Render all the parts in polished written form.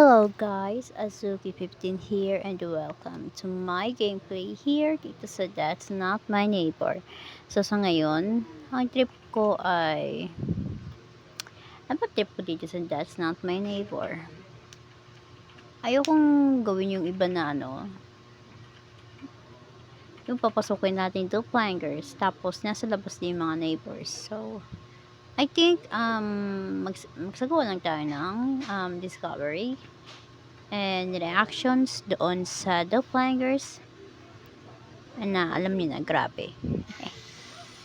Hello guys, Azuki15 here and welcome to my gameplay here dito sa That's Not My Neighbor. So sa ngayon, ang trip ko ay... Ano ba trip ko dito sa That's Not My Neighbor? Ayokong gawin yung iba na yung papasukin natin to flankers, tapos nasa labas din yung mga neighbors. So, I think magsagawa lang tayo ng discovery and reactions doon sa doppelgangers na alam niyo na grabe.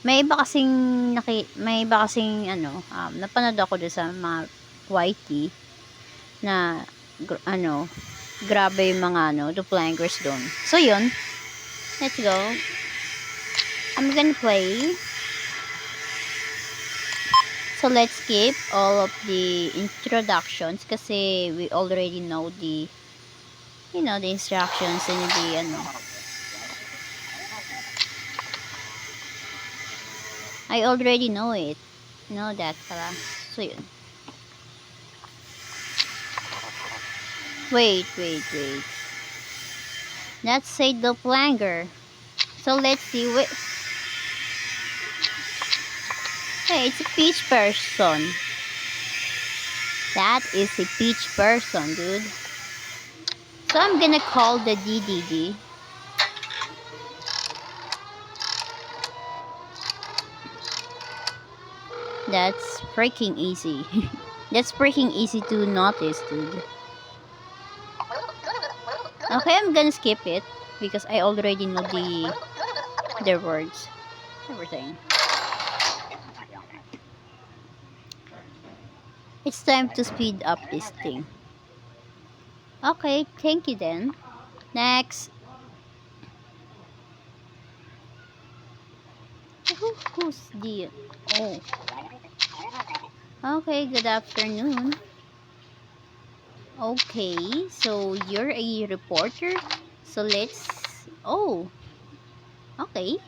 May iba kasing napanood ako doon sa mga YT na grabe yung mga doppelgangers doon. So yun, let's go. I'm gonna play. So let's skip all of the introductions kasi we already know the the instructions and the I already know it. Know that pala. So yun. Wait. Let's say doppelganger. So let's see what. Hey, it's a peach person. That is a peach person, dude. So I'm gonna call the DDD. That's freaking easy. That's freaking easy to notice, dude. Okay, I'm gonna skip it because I already know their words. Everything. It's time to speed up this thing. Okay, thank you then. Next. Who's the... Oh. Okay, good afternoon. Okay, so you're a reporter. So let's... Oh. Okay.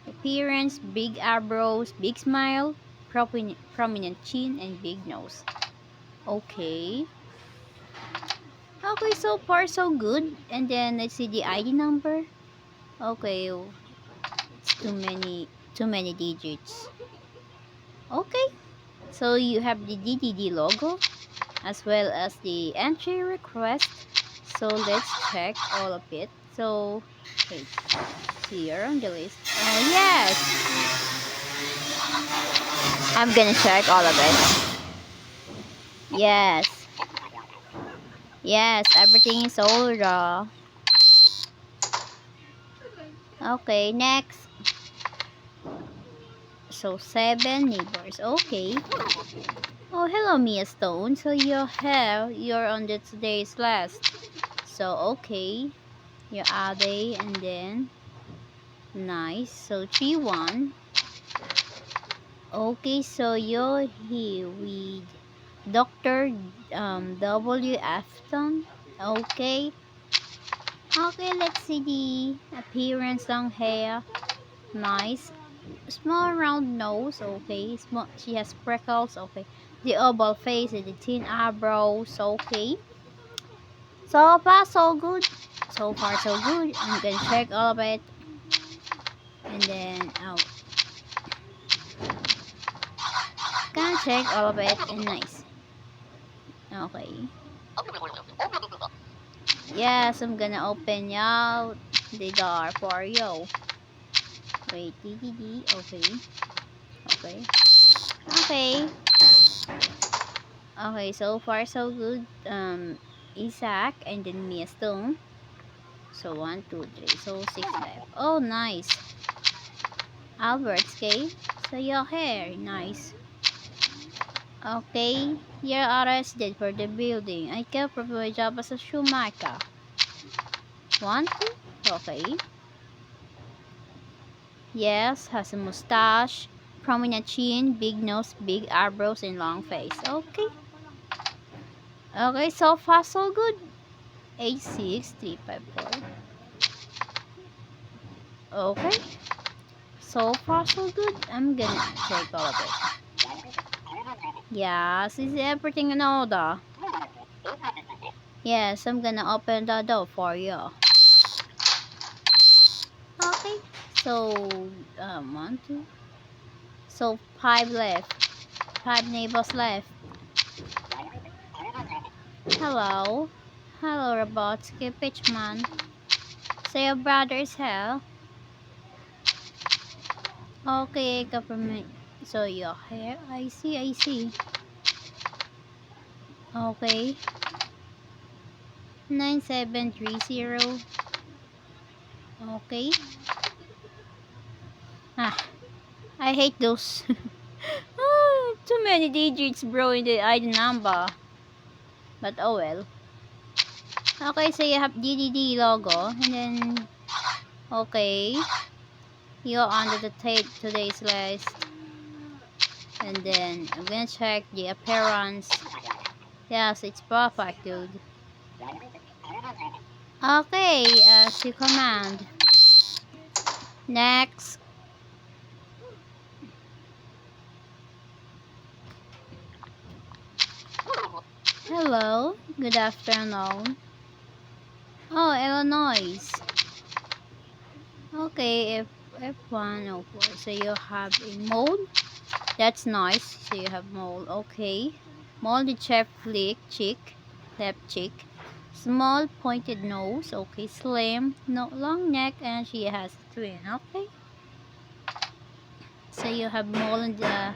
Appearance, big eyebrows, big smile, prominent chin, and big nose. Okay. Okay, so far so good. And then let's see the ID number. Okay, it's too many digits. Okay, so you have the DDD logo as well as the entry request. So let's check all of it. So wait, here on the list. Oh yes, I'm gonna check all of it. Yes, everything is all raw. Okay, next. So 7 neighbors. Okay. Oh, hello, Mia Stone. So you're on the today's last. So okay, you're Ade, and then nice. So 3-1. Okay, so you're here with Dr. W. Afton. Okay. Okay, let's see the appearance. Long hair. Nice. Small round nose. Okay. Small, she has freckles. Okay. The oval face and the thin eyebrows. Okay. So far, so good. So far, so good. I'm gonna check all of it. And then, gonna check all of it. And nice. Okay. Yes, I'm gonna open out the door for you. Wait, DDD. Okay. Okay. Okay. Okay, so far, so good. Isaac and then Mia Stone. So 1, 2, 3. So 6 left. Oh, nice. Albert K. So your hair, nice. Okay, you're arrested for the building. I can prove my job as a shoemaker. 1, 2. Okay. Yes, has a mustache, prominent chin, big nose, big eyebrows, and long face. Okay. Okay, so far so good. 86354. Okay. So far so good. I'm gonna check all of it. Yes, is everything in order? Yes, I'm gonna open the door for you. Okay. So, one, two. So, five left. Five neighbors left. Hello. Hello, Robotsky Pitchman. So, your brother is here? Okay, government. So, you're here? I see, I see. Okay. 9730. Okay. Ah, I hate those. Too many digits, bro, in the ID number. But oh well. Okay, so you have DDD logo, and then okay, you're under the today's list, and then I'm gonna check the appearance. Yes, it's perfect, dude. Okay, as you command. Next. Hello, good afternoon. Oh, Illinois. Okay, if F104, so you have a mole. That's nice. So you have mole. Okay. Moldy chef flick cheek, left cheek. Small pointed nose. Okay. Slim, no long neck, and she has a twin. Okay. So you have mole in the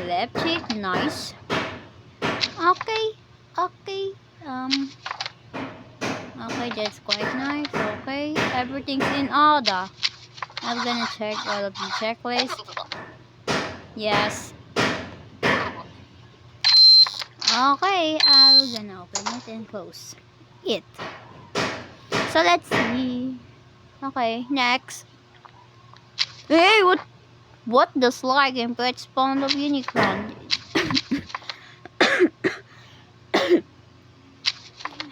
left cheek. Nice. Okay. Okay. Um. Okay, that's quite nice. Okay. Everything's in order. I'm gonna check all of the checklist. Yes. Okay, I'm gonna open it and close it. So let's see. Okay, next. Hey, what the slag and pet spawn of Unicron?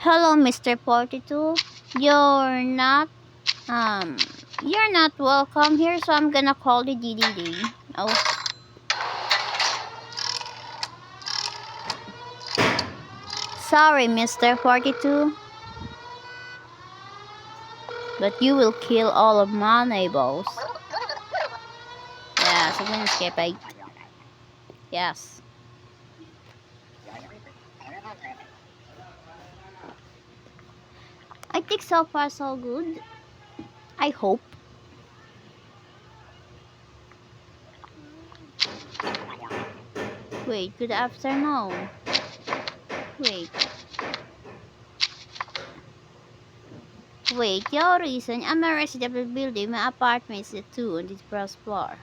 Hello, Mr. 42. You're not um you're not welcome here, so I'm gonna call the DDD. Oh, sorry, Mr. 42, but you will kill all of my neighbors. Yes, I'm gonna skip it. Yes. I think so far so good. I hope. Wait, good afternoon. Wait. Wait, your reason? I'm a resident of the building. My apartment is the 2 on this first floor.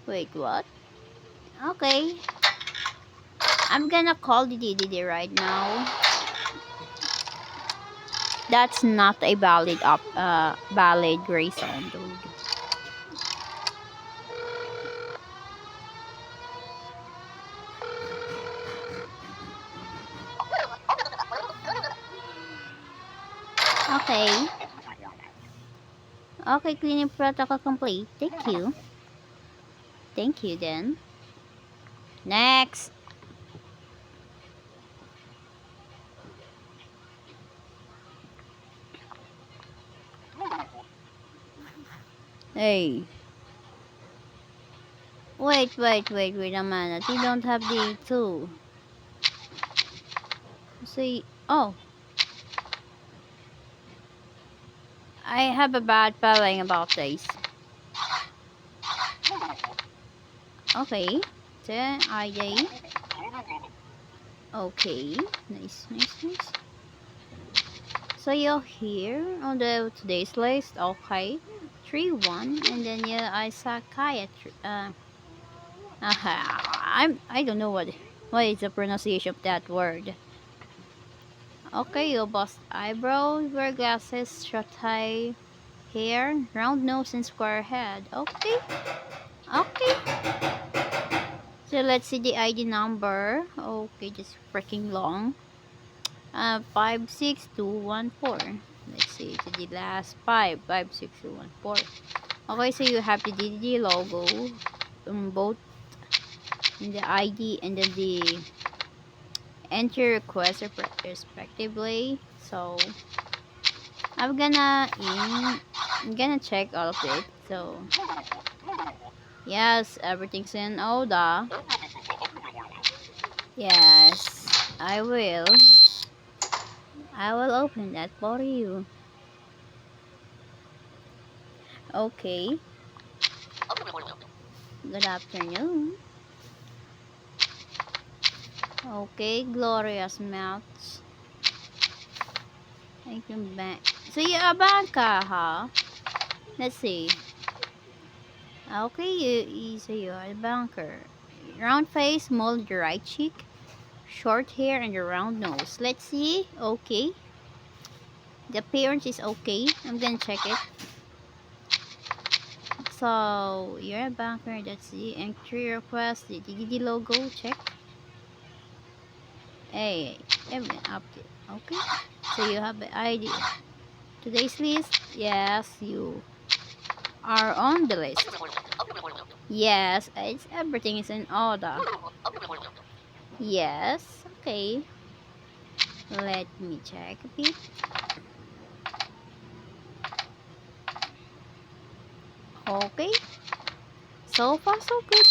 Wait, what? Okay. I'm gonna call the DDD right now. That's not a valid reason, dude. Okay. Okay, cleaning protocol complete. Thank you. Thank you then. Next. Hey. Wait a minute. You don't have the 2. See, oh. I have a bad feeling about this. Okay. The ID. Okay. Nice. So you're here on the today's list. Okay. 3-1. And then yeah, I psychiatry. I don't know what is the pronunciation of that word. Okay, you bust eyebrows, wear glasses, short hair, round nose, and square head. Okay. So let's see the ID number. Okay, just freaking long. 56214. Let's see to the last 56214. Okay, so you have the DDD logo both in the ID and then the entry requests respectively. So I'm gonna check all of it. So yes, everything's in order. Yes, I will open that for you. Okay. Good afternoon. Okay, glorious melts. I can bank. So you a banker, huh? Let's see. Okay, so you're a banker. Round face, molded right cheek, short hair, and a round nose. Let's see. Okay. The appearance is okay. I'm gonna check it. So you're a banker. That's the entry request. The DDD logo. Check. Hey, everything update. Okay. So you have the ID. Today's list. Yes, you are on the list. Yes, everything is in order. Yes. Okay. Let me check a bit. Okay. So far so good.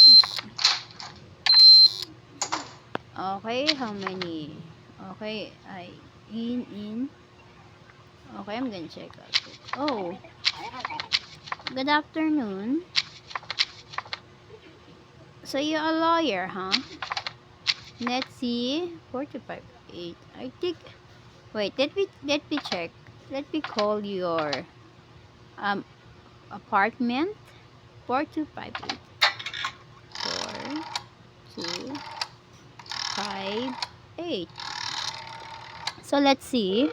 Okay, how many? Okay, in. Okay, I'm gonna check out it. Oh, good afternoon. So you're a lawyer, huh? Let's see. 45.8. I think. Wait, let me check. Let me call your um apartment. 4258. 4258. So let's see.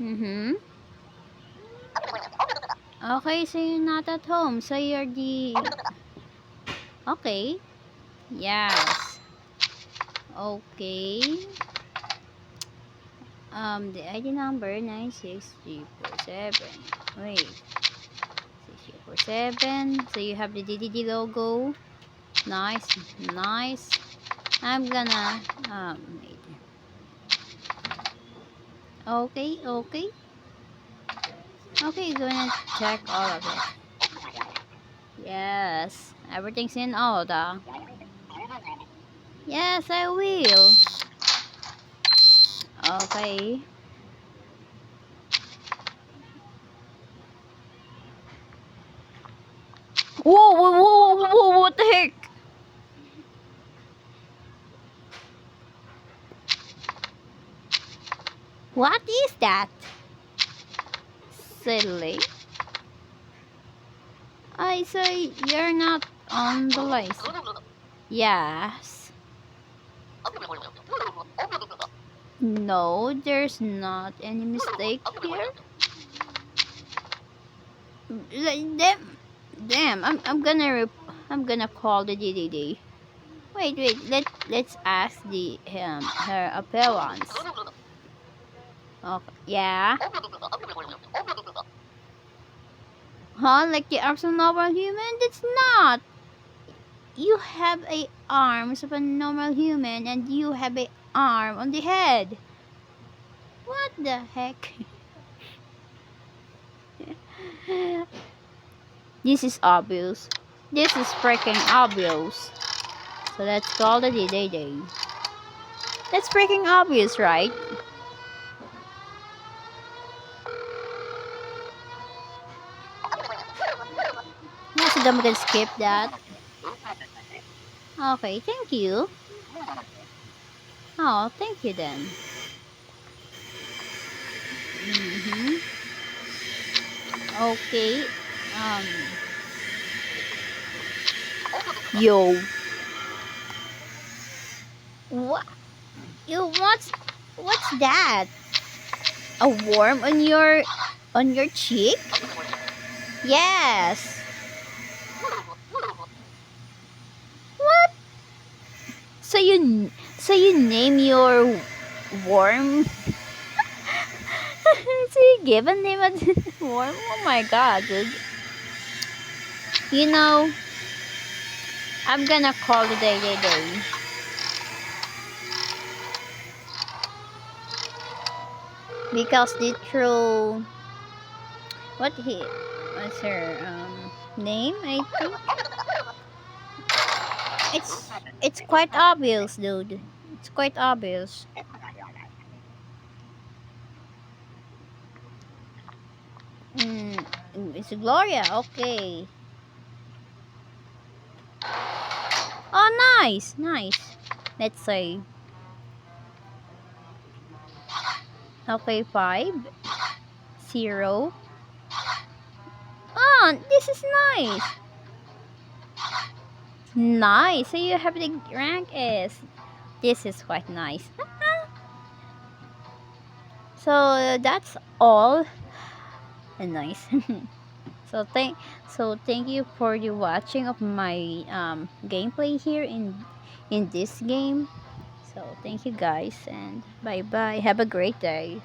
Mm-hmm. Okay, so you're not at home. So you're the... Okay. Yes. Okay. The ID number 96347. Wait. 6347. So you have the DDD logo. Nice. Nice. I'm gonna... Wait. Okay, okay. Okay, gonna check all of it. Yes. Everything's in order. Yes, I will. Okay. Whoa, whoa, whoa, whoa, whoa, what the heck? What is that? Silly. I say you're not on the list. Yes. No, there's not any mistake here. Damn, I'm gonna call the DDD. Wait, let's ask the her appearance. Okay, yeah. Huh? Like the arms of a normal human? That's not. You have a arms of a normal human and you have a arm on the head. What the heck? This is obvious. This is freaking obvious. So let's call the day. That's freaking obvious, right? Yeah, so I'm gonna skip that. Okay, thank you. Oh, thank you then. Mm-hmm. Okay. Um. Yo. What? What's that? A worm on your cheek? Yes. What? So you name your worm? So you give a name a worm? Oh my god, dude. You know, I'm gonna call it a day. Because the true, what's her name? I think it's it's quite obvious, dude. It's quite obvious. Mm, it's Gloria. Okay. Oh, nice, nice. Let's say, okay, 5, 0. Oh, this is nice. Nice. So you have the rank S. This is quite nice. So that's all. Nice. so thank you for the watching of my gameplay here in this game. So thank you guys and bye bye. Have a great day.